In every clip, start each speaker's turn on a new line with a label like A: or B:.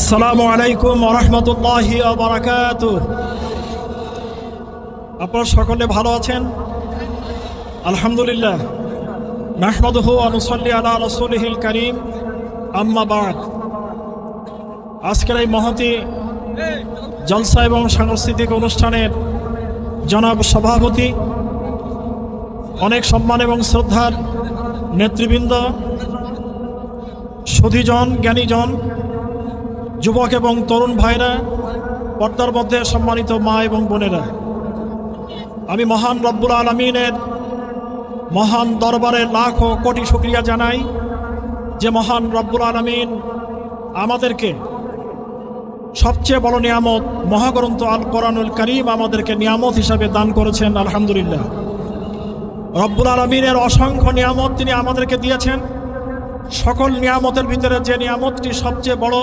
A: আসসালামু আলাইকুম ওয়া রাহমাতুল্লাহি ওয়া বারাকাতুহু। আপনারা সকলে ভালো আছেন? আলহামদুলিল্লাহ। নাহমাদুহু ওয়া নুসাল্লি আলা রাসূলিহিল কারীম, আম্মা বা'দ। আজকের এই মহতী জলসা এবং সাংস্কৃতিক অনুষ্ঠানের জনাব সভাপতি, অনেক সম্মান এবং শ্রদ্ধার নেতৃবৃন্দ, সুধীজন, জ্ঞানীজন, যুবক এবং তরুণ ভাইরা, পর্দার মধ্যে সম্মানিত মা এবং বোনেরা, আমি মহান রব্বুল আলামিনের মহান দরবারে লাখ ও কোটি শুকরিয়া জানাই যে মহান রব্বুল আলামিন আমাদেরকে সবচেয়ে বড় নিয়ামত মহাগ্রন্থ আল কোরআনুল কারীম আমাদেরকে নিয়ামত হিসাবে দান করেছেন। আলহামদুলিল্লাহ। রব্বুল আলামিনের অসংখ্য নিয়ামত তিনি আমাদেরকে দিয়েছেন। সকল নিয়ামতের ভিতরে যে নিয়ামতটি সবচেয়ে বড়,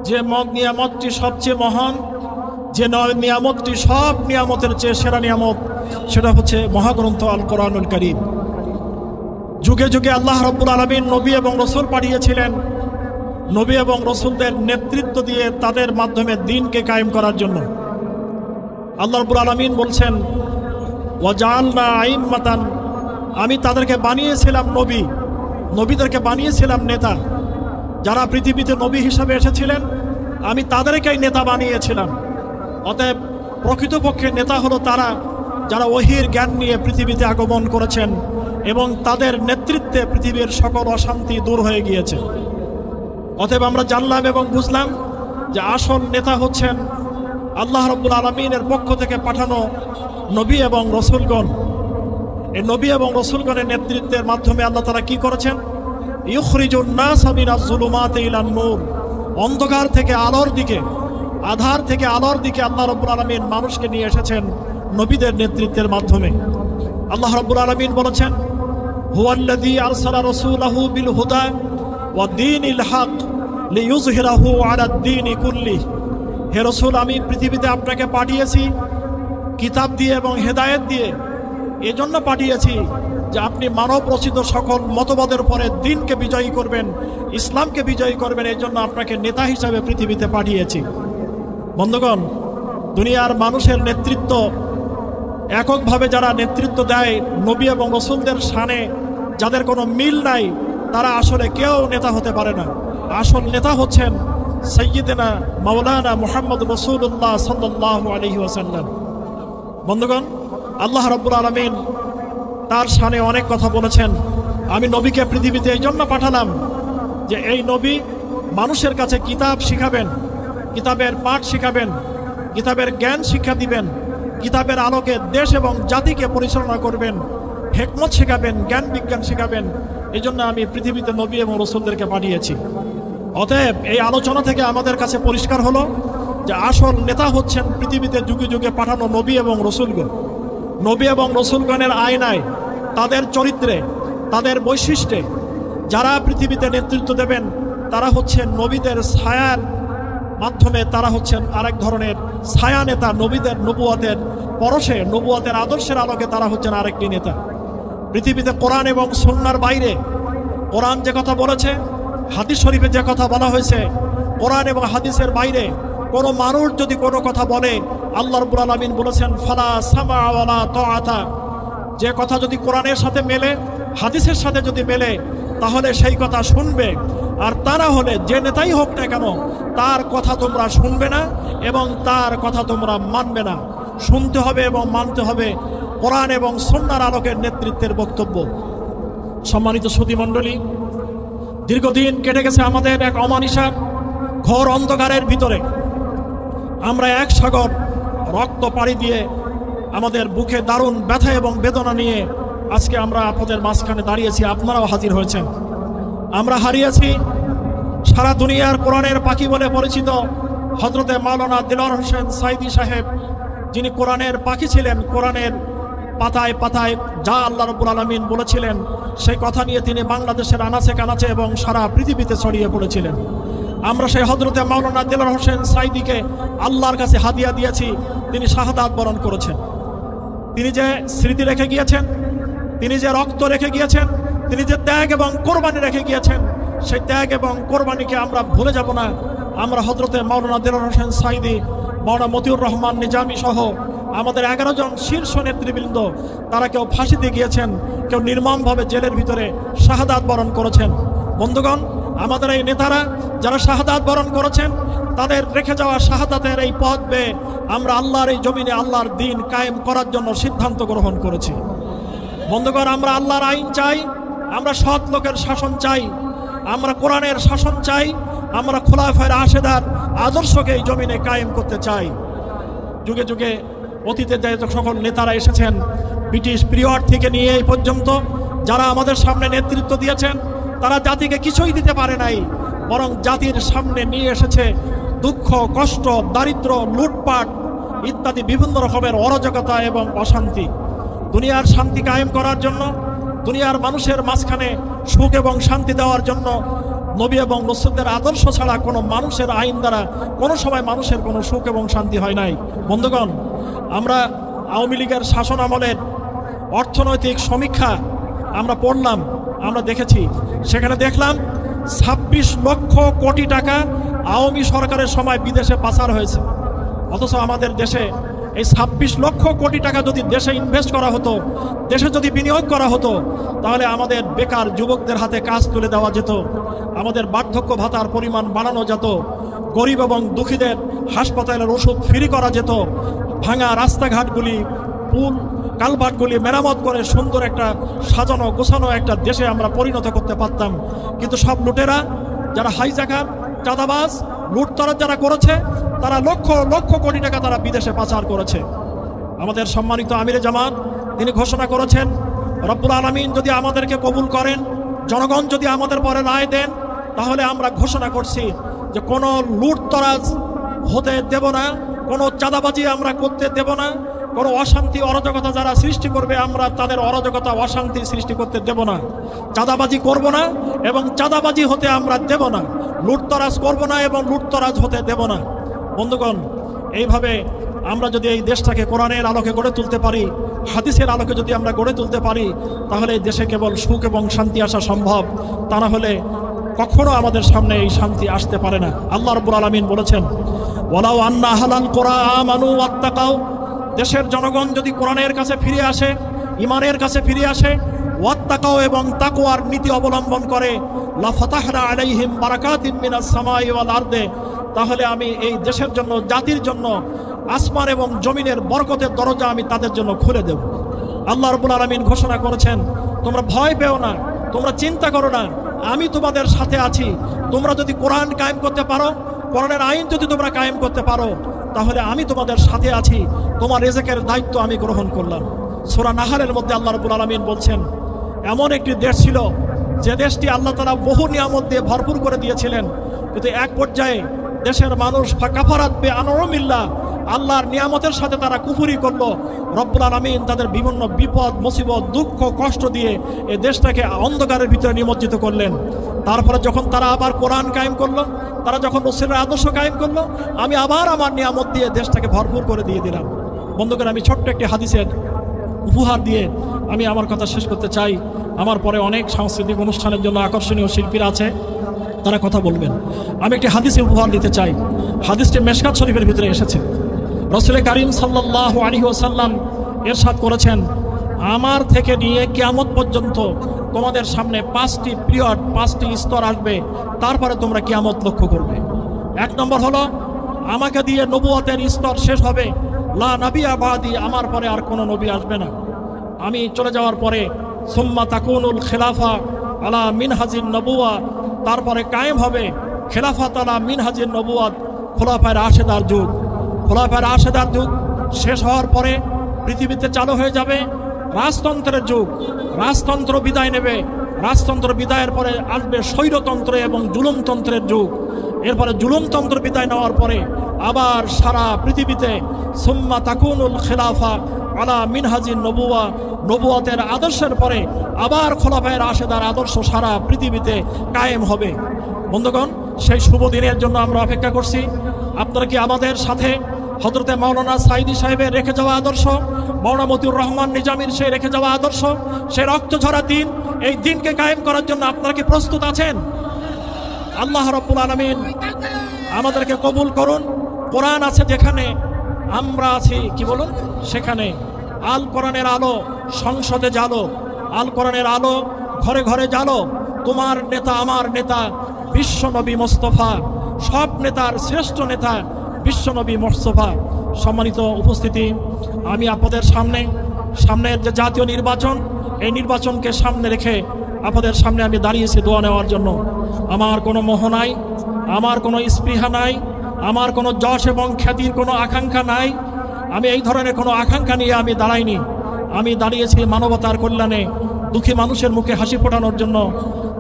A: যে নিয়ামতটি সবচেয়ে মহান, যে নিয়ামতটি সব নিয়ামতের চেয়ে সেরা নিয়ামত, সেটা হচ্ছে মহাগ্রন্থ আল কোরআনুল কারীম। যুগে যুগে আল্লাহ রব্বুল আলামিন নবী এবং রসুল পাঠিয়েছিলেন, নবী এবং রসুলদের নেতৃত্ব দিয়ে তাদের মাধ্যমে দ্বীনকে কায়েম করার জন্য। আল্লাহ রব্বুল আলামিন বলছেন, ওয়াজআলনা আইম্মাতান, আমি তাদেরকে বানিয়েছিলাম নবী, নবীদেরকে বানিয়েছিলাম নেতা। যারা পৃথিবীতে নবী হিসাবে এসেছিলেন আমি তাদেরকেই নেতা বানিয়েছিলাম। অতএব প্রকৃতপক্ষে নেতা হলো তারা যারা ওহীর জ্ঞান নিয়ে পৃথিবীতে আগমন করেছেন এবং তাদের নেতৃত্বে পৃথিবীর সকল অশান্তি দূর হয়ে গিয়েছে। অতএব আমরা জানলাম এবং বুঝলাম যে আসল নেতা হচ্ছেন আল্লাহ রাব্বুল আলামিনের পক্ষ থেকে পাঠানো নবী এবং রসুলগণ। এই নবী এবং রসুলগণের নেতৃত্বের মাধ্যমে আল্লাহ তাআলা কি করেছেন? ইউখরিজুন নাস মিনাজ যুলুমাতি ইলান নূর, অন্ধকার থেকে আলোর দিকে, আধার থেকে আলোর দিকে আল্লাহ রাব্বুল আলামিন মানুষকে নিয়ে এসেছেন নবীদের নেতৃত্বের মাধ্যমে। আল্লাহ রাব্বুল আলামিন বলেছেন, হুয়াল্লাযী আরসালা রাসূলাহু বিল হুদা ওয়া দীনিল হক লিইয়ুযহিরাহু আলাদ দীনি কুল্লিহি। হে রাসূল, আমি পৃথিবীতে আপনাকে পাঠিয়েছি কিতাব দিয়ে এবং হেদায়েত দিয়ে। এজন্য পাঠিয়েছি যে আপনি মানব রচিত সকল মতবাদের পরে দ্বীনকে বিজয়ী করবেন, ইসলামকে বিজয়ী করবেন। এই জন্য আপনাকে নেতা হিসাবে পৃথিবীতে পাঠিয়েছি। বন্ধুগণ, দুনিয়ার মানুষের নেতৃত্ব এককভাবে যারা নেতৃত্ব দেয় নবী এবং রসুলদের শানে যাদের কোনো মিল নাই, তারা আসলে কেউ নেতা হতে পারে না। আসল নেতা হচ্ছেন সাইয়্যিদনা মাওলানা মুহাম্মদ রাসূলুল্লাহ সাল্লাল্লাহু আলাইহি ওয়াসাল্লাম। বন্ধুগণ, আল্লাহ রাব্বুল আলামিন তার শানে অনেক কথা বলেছেন। আমি নবীকে পৃথিবীতে এই জন্য পাঠালাম যে এই নবী মানুষের কাছে কিতাব শিখাবেন, কিতাবের পাঠ শিখাবেন, কিতাবের জ্ঞান শিক্ষা দিবেন, কিতাবের আলোকে দেশ এবং জাতিকে পরিচালনা করবেন, হিকমত শেখাবেন, জ্ঞান বিজ্ঞান শেখাবেন। এই জন্য আমি পৃথিবীতে নবী এবং রসুলদেরকে পাঠিয়েছি। অতএব এই আলোচনা থেকে আমাদের কাছে পরিষ্কার হলো যে আসল নেতা হচ্ছেন পৃথিবীতে যুগে যুগে পাঠানো নবী এবং রসুলগণ। নবী এবং রসুলগণের আয়নায়, তাদের চরিত্রে, তাদের বৈশিষ্ট্যে যারা পৃথিবীতে নেতৃত্ব দেবেন তারা হচ্ছেন নবীদের ছায়ার মাধ্যমে, তারা হচ্ছেন আরেক ধরনের ছায়া নেতা। নবীদের নবুয়তের পরশে, নবুয়তের আদর্শের আলোকে তারা হচ্ছেন আরেকটি নেতা। পৃথিবীতে কোরআন এবং সুন্নাহর বাইরে, কোরআন যে কথা বলেছে, হাদিস শরীফে যে কথা বলা হয়েছে, কোরআন এবং হাদিসের বাইরে কোনো মানুষ যদি কোনো কথা বলে, আল্লাহ রাব্বুল আলামিন বলেছেন ফালা সামা ওয়ালা তাআতা, যে কথা যদি কোরআনের সাথে মেলে, হাদিসের সাথে যদি মেলে, তাহলে সেই কথা শুনবে। আর তা না হলে যে নেতাই হোক না কেন, তার কথা তোমরা শুনবে না এবং তার কথা তোমরা মানবে না। শুনতে হবে এবং মানতে হবে কোরআন এবং সুন্নাহর আলোকের নেতৃত্বের বক্তব্য। সম্মানিত সুধীমণ্ডলী, দীর্ঘদিন কেটে গেছে আমাদের এক অমানিসার ঘোর অন্ধকারের ভিতরে। আমরা এক সাগর রক্ত পাড়ি দিয়ে আমাদের বুকে দারুণ ব্যথা এবং বেদনা নিয়ে আজকে আমরা আপনাদের মাঝখানে দাঁড়িয়েছি, আপনারাও হাজির হয়েছেন। আমরা হারিয়েছি সারা দুনিয়ার কোরআনের পাখি বলে পরিচিত হযরতে মাওলানা দিলওয়ার হোসেন সাইদি সাহেব, যিনি কোরআনের পাখি ছিলেন। কোরআনের পাতায় পাতায় যা আল্লাহ রাব্বুল আলামিন বলেছিলেন সেই কথা নিয়ে তিনি বাংলাদেশের আনাচে কানাচে এবং সারা পৃথিবীতে ছড়িয়ে পড়েছিলেন। আমরা সেই হযরতে মাওলানা দিলওয়ার হোসেন সাইদিকে আল্লাহর কাছে হাদিয়া দিয়েছি। তিনি শাহাদাত বরণ করেছেন। তিনি যে স্মৃতি রেখে গিয়েছেন, তিনি যে রক্ত রেখে গিয়েছেন, তিনি যে ত্যাগ এবং কোরবানি রেখে গিয়েছেন, সেই ত্যাগ এবং কোরবানিকে আমরা ভুলে যাব না। আমরা হযরতে মাওলানা দেলোয়ার হোসেন সাঈদী, মাওলানা মতিউর রহমান নিজামী সহ আমাদের 11 জন শীর্ষ নেতৃবৃন্দ, তারা কেউ ফাঁসিতে গিয়েছেন, কেউ নির্মমভাবে জেলের ভিতরে শাহাদাত বরণ করেছেন। বন্ধুগণ, আমাদের এই নেতারা যারা শাহাদাত বরণ করেছেন, তাদের রেখে যাওয়া শাহাদাতের এই পথ বেয়ে আমরা আল্লাহর এই জমিনে আল্লাহর দ্বীন কায়েম করার জন্য সিদ্ধান্ত গ্রহণ করেছি। বন্ধুগণ, আমরা আল্লাহর আইন চাই, আমরা সৎ লোকের শাসন চাই, আমরা কোরআনের শাসন চাই, আমরা খোলাফায়ে রাশেদার আদর্শকে এই জমিনে কায়েম করতে চাই। যুগে যুগে অতীতে যে সকল নেতারা এসেছেন, ব্রিটিশ পিরিয়ড থেকে নিয়ে এই পর্যন্ত যারা আমাদের সামনে নেতৃত্ব দিয়েছেন, তারা জাতিকে কিছুই দিতে পারে নাই, বরং জাতির সামনে নিয়ে এসেছে দুঃখ, কষ্ট, দারিদ্র, লুটপাট ইত্যাদি বিভিন্ন রকমের অরাজকতা এবং অশান্তি। দুনিয়ার শান্তি কায়েম করার জন্য, দুনিয়ার মানুষের মাঝখানে সুখ এবং শান্তি দেওয়ার জন্য নবী এবং রাসূলদের আদর্শ ছাড়া কোনো মানুষের আইন দ্বারা কোনো সময় মানুষের কোনো সুখ এবং শান্তি হয় নাই। বন্ধুগণ, আমরা আওয়ামী লীগের শাসন আমলের অর্থনৈতিক সমীক্ষা আমরা পড়লাম, আমরা দেখেছি, সেখানে দেখলাম 26 লক্ষ কোটি টাকা আওয়ামী সরকারের সময় বিদেশে পাচার হয়েছে। অথচ আমাদের দেশে এই 26 লক্ষ কোটি টাকা যদি দেশে ইনভেস্ট করা হতো, দেশে যদি বিনিয়োগ করা হতো, তাহলে আমাদের বেকার যুবকদের হাতে কাজ তুলে দেওয়া যেত, আমাদের বার্ধক্য ভাতার পরিমাণ বাড়ানো যেত, গরিব এবং দুঃখীদের হাসপাতালের ওষুধ ফ্রি করা যেত, ভাঙা রাস্তাঘাটগুলি, পুল কালভার্টগুলি মেরামত করে সুন্দর একটা সাজানো গোছানো একটা দেশে আমরা পরিণত করতে পারতাম। কিন্তু সব লুটেরা, যারা হাইজাকার, চাঁদাবাজ, লুটতরাজ যারা করেছে, তারা লক্ষ লক্ষ কোটি টাকা তারা বিদেশে পাচার করেছে। আমাদের সম্মানিত আমিরে জামাত তিনি ঘোষণা করেছেন, রব্বুল আলামিন যদি আমাদেরকে কবুল করেন, জনগণ যদি আমাদের পরে রায় দেন, তাহলে আমরা ঘোষণা করছি যে কোনো লুটতরাজ হতে দেব না, কোনো চাঁদাবাজি আমরা করতে দেব না, কোনো অশান্তি অরাজকতা যারা সৃষ্টি করবে আমরা তাদের অরাজকতা অশান্তি সৃষ্টি করতে দেব না, চাঁদাবাজি করব না এবং চাঁদাবাজি হতে আমরা দেব না, লুটতরাজ করব না এবং লুটতরাজ হতে দেব না। বন্ধুগণ, এইভাবে আমরা যদি এই দেশটাকে কোরআনের আলোকে গড়ে তুলতে পারি, হাদিসের আলোকে যদি আমরা গড়ে তুলতে পারি, তাহলে এই দেশে কেবল সুখ এবং শান্তি আসা সম্ভব। তা না হলে কখনো আমাদের সামনে এই শান্তি আসতে পারে না। আল্লাহ রাব্বুল আলামিন বলেছেন, ওয়ালাউ আন্না আহলাল কুরআ আমানু ওয়াত্তাকাউ, দেশের জনগণ যদি কোরআনের কাছে ফিরে আসে, ঈমানের কাছে ফিরে আসে, ওয়াত্তাকাউ এবং তাকওয়ার নীতি অবলম্বন করে, লা ফাতাহনা আলাইহিম বারাকাতিম মিনাস সামাই ওয়াল আরদে, তাহলে আমি এই দেশের জন্য, জাতির জন্য আসমান এবং জমিনের বরকতের দরজা আমি তাদের জন্য খুলে দেব। আল্লাহ রাব্বুল আলামিন ঘোষণা করেছেন, তোমরা ভয় পেও না, তোমরা চিন্তা করো না, আমি তোমাদের সাথে আছি। তোমরা যদি কোরআন কায়েম করতে পারো, কোরআনের আইন যদি তোমরা কায়েম করতে পারো, তাহলে আমি তোমাদের সাথে আছি, তোমার রিজকের দায়িত্ব আমি গ্রহণ করলাম। সূরা নাহলের মধ্যে আল্লাহ রাব্বুল আলামিন বলছেন, এমন একটি দেশ ছিল যে দেশটি আল্লাহ তাআলা বহু নিয়ামত দিয়ে ভরপুর করে দিয়েছিলেন, কিন্তু এক পর্যায়ে দেশের মানুষ ফাকাফারাত বিআনউমিল্লাহ, আল্লাহর নিয়ামতের সাথে তারা কুফরি করলো। রব্বুল আলামিন তাদের বিভিন্ন বিপদ, মুসিবত, দুঃখ, কষ্ট দিয়ে এই দেশটাকে অন্ধকারের ভিতরে নিমজ্জিত করলেন। তারপরে যখন তারা আবার কোরআন কায়েম করলো, তারা যখন রাসূলের আদর্শ কায়েম করলো, আমি আবার আমার নিয়ামত দিয়ে দেশটাকে ভরপুর করে দিয়ে দিলাম। বন্ধুগণ, আমি ছোট্ট একটি হাদিসের উপহার দিয়ে আমি আমার কথা শেষ করতে চাই। আমার পরে অনেক সাংস্কৃতিক অনুষ্ঠানের জন্য আকর্ষণীয় শিল্পীরা আছে, তারা কথা বলবেন। আমি একটি হাদিসের উপহার দিতে চাই। হাদিসটি মেশকাত শরীফের ভিতরে এসেছে। রাসূল কারীম সাল্লাল্লাহু আলাইহি ওয়াসাল্লাম ইরশাদ করেছেন, আমার থেকে নিয়ে কিয়ামত পর্যন্ত তোমাদের সামনে 5টি পিরিয়ড, 5টি স্তর আসবে, তারপরে তোমরা কিয়ামত লক্ষ্য করবে। 1 নম্বর হলো, আমাকে দিয়ে নবুয়তের স্তর শেষ হবে, লা নাবিয়া বাদি, আমার পরে আর কোনো নবী আসবে না। আমি চলে যাওয়ার পরে সুম্মা তাকুনুল খিলাফা আলা মিনহাজিন নবুয়া, তারপরে কায়েম হবে খেলাফত আলা মিনহাজিন নবুয়াত, খোলাফায়ে রাশেদার যুগ। খোলাফায়ে রাশেদার যুগ শেষ হওয়ার পরে পৃথিবীতে চালু হয়ে যাবে রাজতন্ত্রের যুগ। রাজতন্ত্র বিদায় নেবে, রাজতন্ত্র বিদায়ের পরে আসবে স্বৈরতন্ত্র এবং জুলুমতন্ত্রের যুগ। এরপরে জুলুমতন্ত্র বিদায় নেওয়ার পরে আবার সারা পৃথিবীতে সুম্মা তাকুনুল খিলাফা আলা মিনহাজিন নবুয়া, নবুয়াতের আদর্শের পরে আবার খোলাফায়ে রাশেদার আদর্শ সারা পৃথিবীতে কায়েম হবে। বন্ধুগণ, সেই শুভ দিনের জন্য আমরা অপেক্ষা করছি। আপনারা কি আমাদের সাথে হযরতে মাওলানা সাঈদী সাহেবের রেখে যাওয়া আদর্শ, মাওলানা মতিউর রহমান নিজামীর সেই রেখে যাওয়া আদর্শ, সেই রক্ত ঝরা দিন, এই দিনকে কায়েম করার জন্য আপনারা কি প্রস্তুত আছেন? আল্লাহ রাব্বুল আলামিন আমাদেরকে কবুল করুন। কোরআন আছে যেখানে, আমরা আছি কি বলুন সেখানে। আল কোরআনের আলো সংসদে জ্বালো, আল কোরআনের আলো ঘরে ঘরে জ্বালো। তোমার নেতা আমার নেতা বিশ্বনবী মোস্তফা, সব নেতার শ্রেষ্ঠ নেতা বিশ্বনবী মোস্তফা। সম্মানিত উপস্থিতি, আমি আপনাদের সামনের যে জাতীয় নির্বাচন, এই নির্বাচনকে সামনে রেখে আপনাদের সামনে আমি দাঁড়িয়েছি দোয়া নেওয়ার জন্য। আমার কোনো মোহ নাই, আমার কোনো স্পৃহা নাই, আমার কোনো যশ এবং খ্যাতির কোনো আকাঙ্ক্ষা নাই। আমি এই ধরনের কোনো আকাঙ্ক্ষা নিয়ে আমি দাঁড়াইনি। আমি দাঁড়িয়েছি মানবতার কল্যাণে, দুঃখী মানুষের মুখে হাসি ফোটানোর জন্য,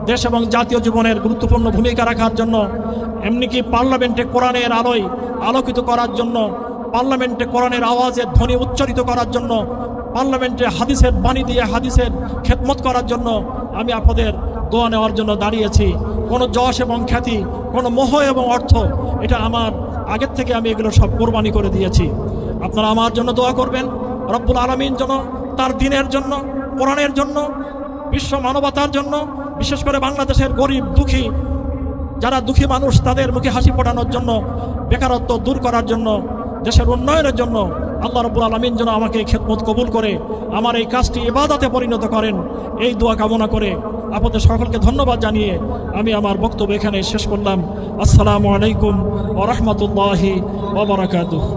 A: দেশ এবং জাতীয় জীবনের গুরুত্বপূর্ণ ভূমিকা রাখার জন্য, এমনকি পার্লামেন্টে কোরআনের আলোয় আলোকিত করার জন্য, পার্লামেন্টে কোরআনের আওয়াজের ধ্বনি উচ্চারিত করার জন্য, পার্লামেন্টে হাদিসের বাণী দিয়ে হাদিসের খেদমত করার জন্য আমি আপনাদের দোয়া নেওয়ার জন্য দাঁড়িয়েছি। কোনো যশ এবং খ্যাতি, কোনো মোহ এবং অর্থ, এটা আমার আগের থেকে আমি এগুলো সব কোরবানি করে দিয়েছি। আপনারা আমার জন্য দোয়া করবেন, রব্বুল আলামিন যেন তার দ্বীনের জন্য, কোরআনের জন্য, বিশ্ব মানবতার জন্য, বিশেষ করে বাংলাদেশের গরিব দুঃখী যারা দুঃখী মানুষ তাদের মুখে হাসি ফোটানোর জন্য, বেকারত্ব দূর করার জন্য, দেশের উন্নয়নের জন্য আল্লাহ রব্বুল আলামিন যেন আমাকে খেদমত কবুল করে আমার এই কাজটি ইবাদতে পরিণত করেন, এই দোয়া কামনা করে আপনাদের সকলকে ধন্যবাদ জানিয়ে আমি আমার বক্তব্য এখানে শেষ করলাম। আসসালামু আলাইকুম ওয়া রাহমাতুল্লাহি ওয়া বারাকাতুহু।